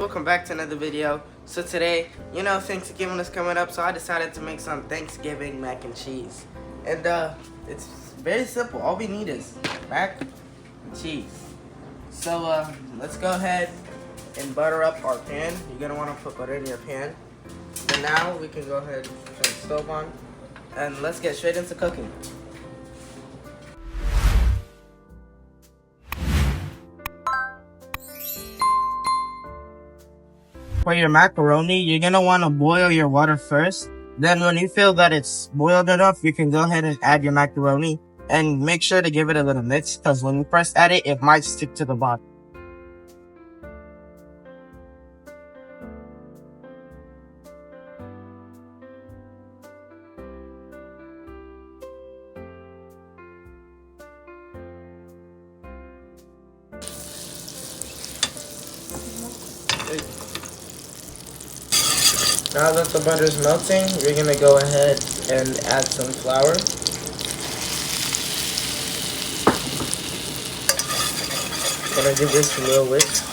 Welcome back to another video. So today, Thanksgiving is coming up, so I decided to make some Thanksgiving mac and cheese. And it's very simple. All we need is mac and cheese. So let's go ahead and butter up our pan. You're gonna want to put butter in your pan. And now we can go ahead and turn the stove on, and let's get straight into cooking. For your macaroni, you're gonna want to boil your water first. Then when you feel that it's boiled enough, you can go ahead and add your macaroni. And make sure to give it a little mix, because when you first add it, it might stick to the bottom. Now that the butter is melting, you're gonna go ahead and add some flour. Gonna give this a little whisk.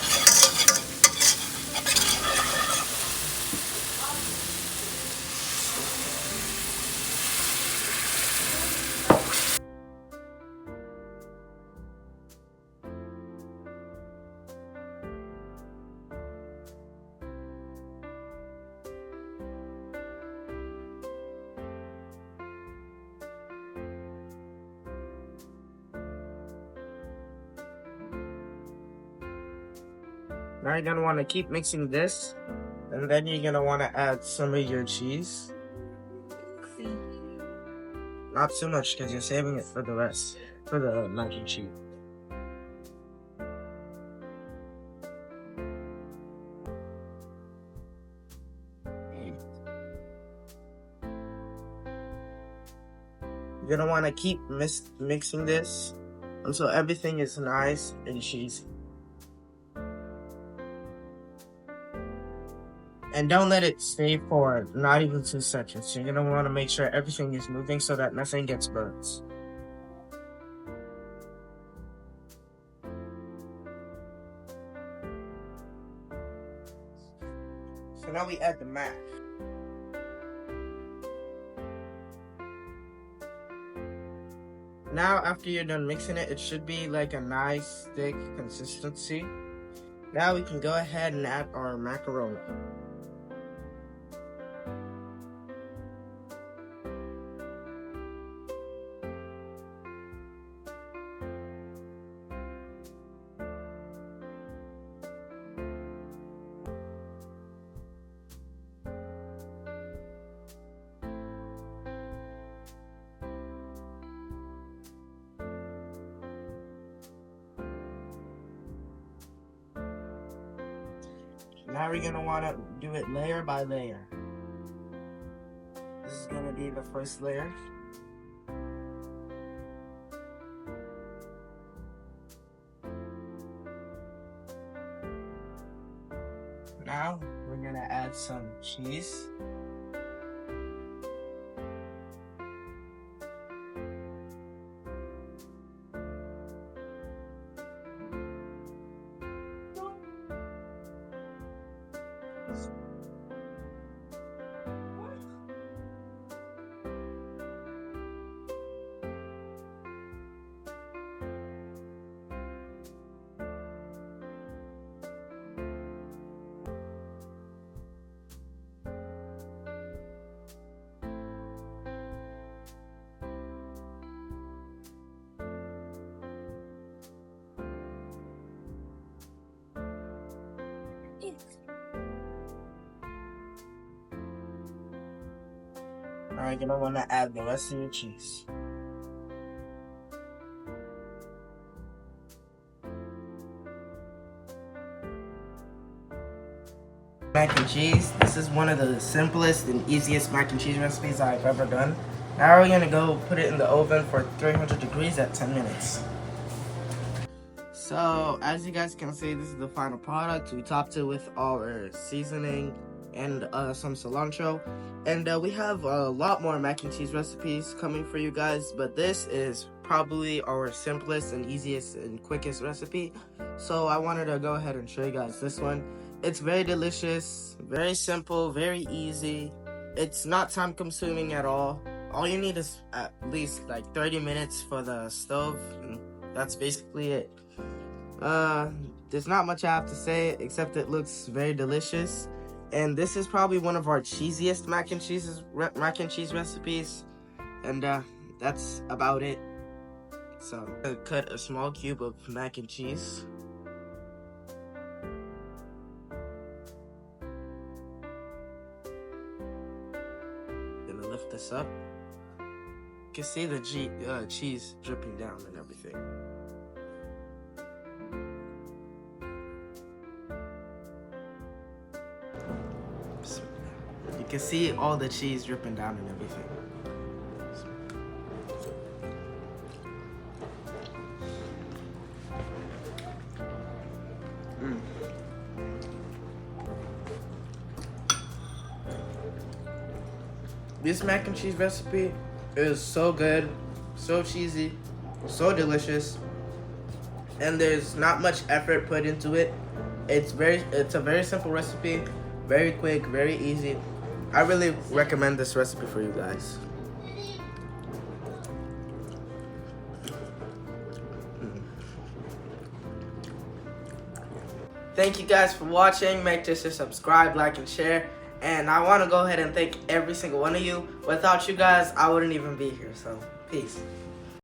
Now you're gonna want to keep mixing this, and then you're gonna want to add some of your cheese. Not too much, because you're saving it for the rest, for the mac and cheese. You're gonna want to keep mixing this until everything is nice and cheesy. And don't let it stay for not even 2 seconds. You're gonna want to make sure everything is moving so that nothing gets burnt. So now we add the mac. Now after you're done mixing it, it should be like a nice thick consistency. Now we can go ahead and add our macaroni. Now we're gonna want to do it layer by layer. This is gonna be the first layer. Now we're gonna add some cheese. Now you're gonna want to add the rest of your cheese. Mac and cheese. This is one of the simplest and easiest mac and cheese recipes I've ever done. Now we're gonna go put it in the oven for 300 degrees at 10 minutes. So as you guys can see, this is the final product. We topped it with our seasoning and some cilantro, and we have a lot more mac and cheese recipes coming for you guys, but this is probably our simplest and easiest and quickest recipe, so I wanted to go ahead and show you guys this one. It's very delicious, very simple, very easy. It's not time consuming at all. All you need is at least like 30 minutes for the stove. And that's basically it. There's not much I have to say except it looks very delicious. And this is probably one of our cheesiest mac and cheese recipes. And that's about it. So I'm gonna cut a small cube of mac and cheese. Gonna lift this up. You can see the cheese dripping down and everything. You can see all the cheese dripping down and everything. This mac and cheese recipe is so good, so cheesy, so delicious, and there's not much effort put into it. It's a very simple recipe, very quick, very easy. I really recommend this recipe for you guys. Thank you guys for watching. Make sure to subscribe, like, and share. And I want to go ahead and thank every single one of you. Without you guys, I wouldn't even be here. So, peace.